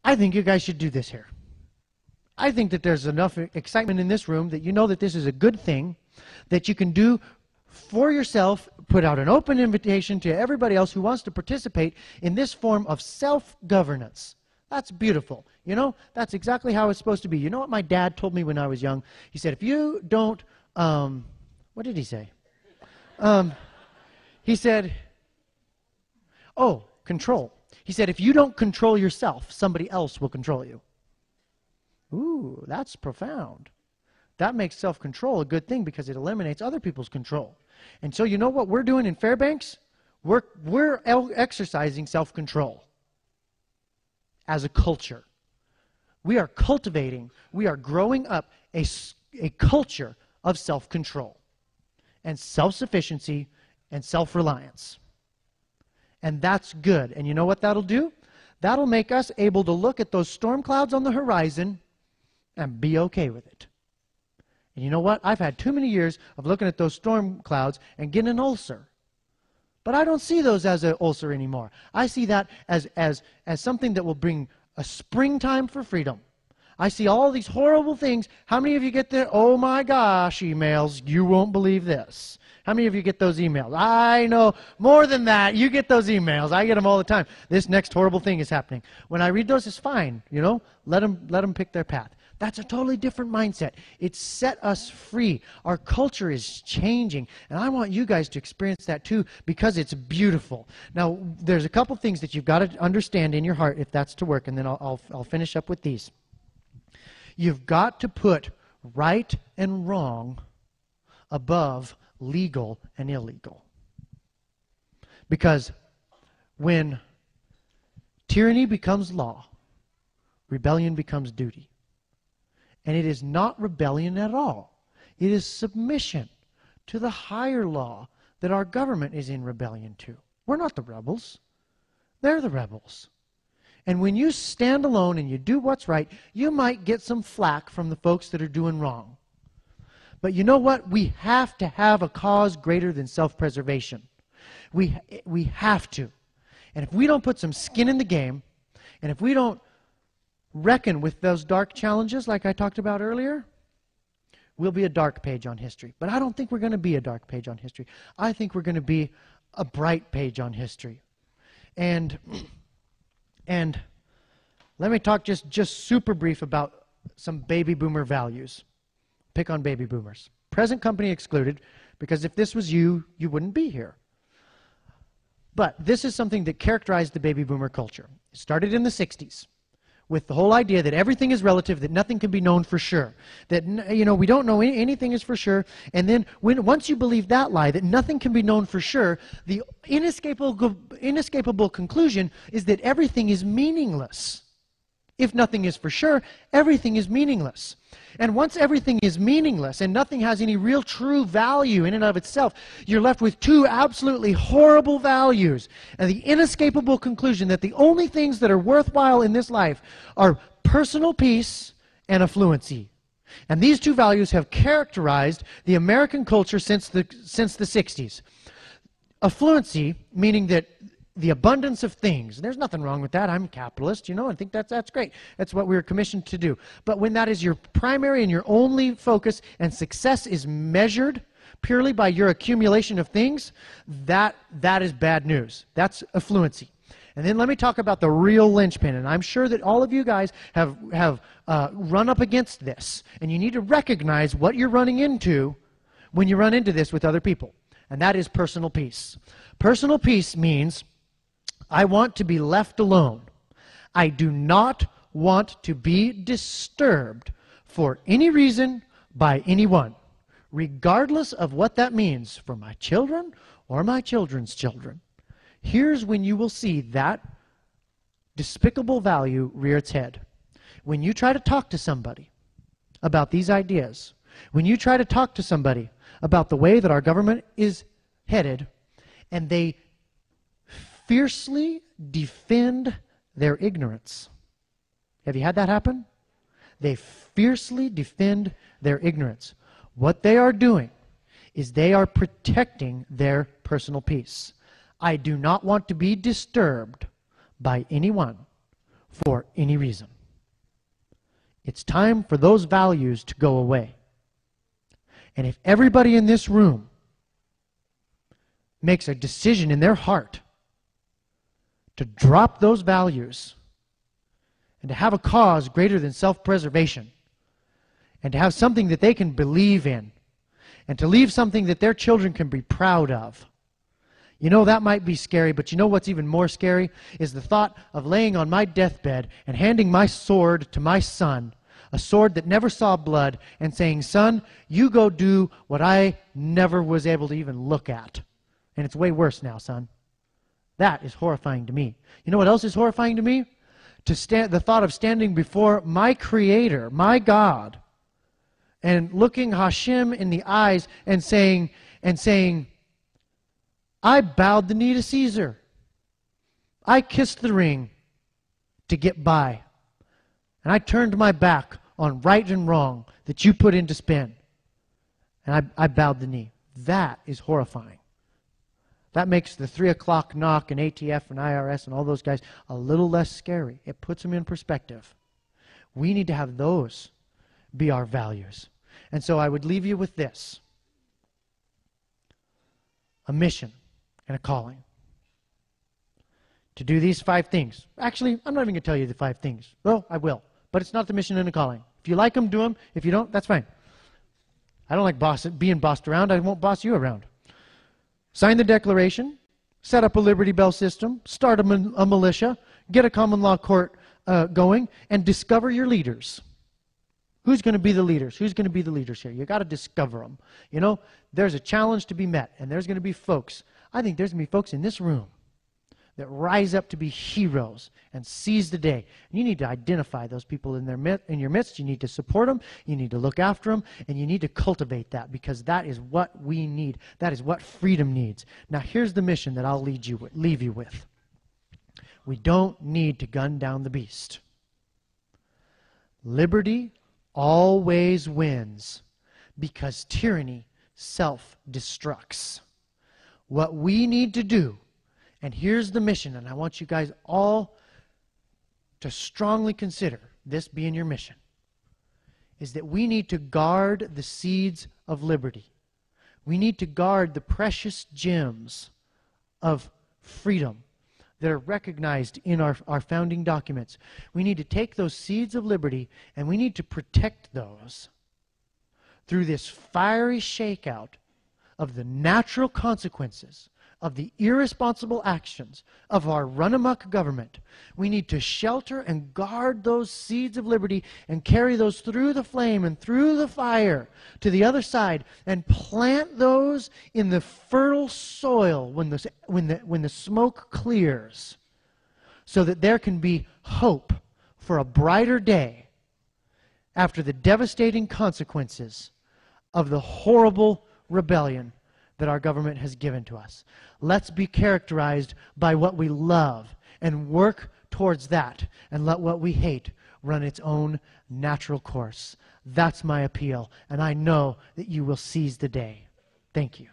I think you guys should do this here. I think that there's enough excitement in this room that you know that this is a good thing that you can do for yourself, put out an open invitation to everybody else who wants to participate in this form of self-governance. That's beautiful. You know, that's exactly how it's supposed to be. You know what my dad told me when I was young? He said, if you don't, what did he say? He said, oh, control. He said, if you don't control yourself, somebody else will control you. Ooh, that's profound. That makes self-control a good thing because it eliminates other people's control. And so you know what we're doing in Fairbanks? We're exercising self-control as a culture. We are cultivating, we are growing up a culture of self-control and self-sufficiency and self-reliance. And that's good. And you know what that'll do? That'll make us able to look at those storm clouds on the horizon and be okay with it. And you know what? I've had too many years of looking at those storm clouds and getting an ulcer. But I don't see those as an ulcer anymore. I see that as something that will bring a springtime for freedom. I see all these horrible things. How many of you get the, oh my gosh, emails? You won't believe this. How many of you get those emails? I know more than that. You get those emails. I get them all the time. This next horrible thing is happening. When I read those, it's fine. You know, let them pick their path. That's a totally different mindset. It's set us free. Our culture is changing, and I want you guys to experience that too because it's beautiful. Now, there's a couple things that you've got to understand in your heart if that's to work, and then I'll finish up with these. You've got to put right and wrong above legal and illegal. Because when tyranny becomes law, rebellion becomes duty. And it is not rebellion at all. It is submission to the higher law that our government is in rebellion to. We're not the rebels. They're the rebels. And when you stand alone and you do what's right, you might get some flack from the folks that are doing wrong. But you know what? We have to have a cause greater than self-preservation. We have to. And if we don't put some skin in the game, and if we don't reckon with those dark challenges like I talked about earlier, we'll be a dark page on history. But I don't think we're going to be a dark page on history. I think we're going to be a bright page on history. And let me talk just super brief about some baby boomer values. Pick on baby boomers. Present company excluded, because if this was you, you wouldn't be here. But this is something that characterized the baby boomer culture. It started in the 60s. With the whole idea that everything is relative, that nothing can be known for sure, that we don't know anything is for sure, and then once you believe that lie, that nothing can be known for sure, the inescapable conclusion is that everything is meaningless. If nothing is for sure, everything is meaningless. And once everything is meaningless and nothing has any real true value in and of itself, you're left with two absolutely horrible values. And the inescapable conclusion that the only things that are worthwhile in this life are personal peace and affluency. And these two values have characterized the American culture since the 60s. Affluency, meaning that the abundance of things. There's nothing wrong with that. I'm a capitalist, I think that's great. That's what we were commissioned to do. But when that is your primary and your only focus and success is measured purely by your accumulation of things, that is bad news. That's affluency. And then let me talk about the real linchpin. And I'm sure that all of you guys have run up against this. And you need to recognize what you're running into when you run into this with other people. And that is personal peace. Personal peace means I want to be left alone. I do not want to be disturbed for any reason by anyone, regardless of what that means for my children or my children's children. Here's when you will see that despicable value rear its head. When you try to talk to somebody about these ideas, when you try to talk to somebody about the way that our government is headed, and they fiercely defend their ignorance. Have you had that happen? They fiercely defend their ignorance. What they are doing is they are protecting their personal peace. I do not want to be disturbed by anyone for any reason. It's time for those values to go away. And if everybody in this room makes a decision in their heart to drop those values and to have a cause greater than self-preservation and to have something that they can believe in and to leave something that their children can be proud of, you know, that might be scary, but you know what's even more scary is the thought of laying on my deathbed and handing my sword to my son, a sword that never saw blood, and saying, son, you go do what I never was able to even look at. And it's way worse now, son. That is horrifying to me. You know what else is horrifying to me? The thought of standing before my Creator, my God, and looking Hashem in the eyes and saying, I bowed the knee to Caesar. I kissed the ring to get by. And I turned my back on right and wrong that you put into spin. And I bowed the knee. That is horrifying. That makes the 3 o'clock knock and ATF and IRS and all those guys a little less scary. It puts them in perspective. We need to have those be our values. And so I would leave you with this: a mission and a calling to do these 5 things. Actually, I'm not even going to tell you the 5 things. Well, I will. But it's not the mission and the calling. If you like them, do them. If you don't, that's fine. I don't like being bossed around. I won't boss you around. Sign the Declaration, set up a Liberty Bell system, start a militia, get a common law court going, and discover your leaders. Who's going to be the leaders? Who's going to be the leaders here? You got to discover them. You know, there's a challenge to be met, and there's going to be folks. I think there's going to be folks in this room that rise up to be heroes and seize the day. And you need to identify those people in your midst. You need to support them. You need to look after them, and you need to cultivate that, because that is what we need. That is what freedom needs. Now, here's the mission that I'll leave you with. We don't need to gun down the beast. Liberty always wins because tyranny self-destructs. What we need to do, and here's the mission, and I want you guys all to strongly consider this being your mission, is that we need to guard the seeds of liberty. We need to guard the precious gems of freedom that are recognized in our founding documents. We need to take those seeds of liberty and we need to protect those through this fiery shakeout of the natural consequences of the irresponsible actions of our run-amok government. We need to shelter and guard those seeds of liberty and carry those through the flame and through the fire to the other side and plant those in the fertile soil when the smoke clears, so that there can be hope for a brighter day after the devastating consequences of the horrible rebellion that our government has given to us. Let's be characterized by what we love and work towards that, and let what we hate run its own natural course. That's my appeal, and I know that you will seize the day. Thank you.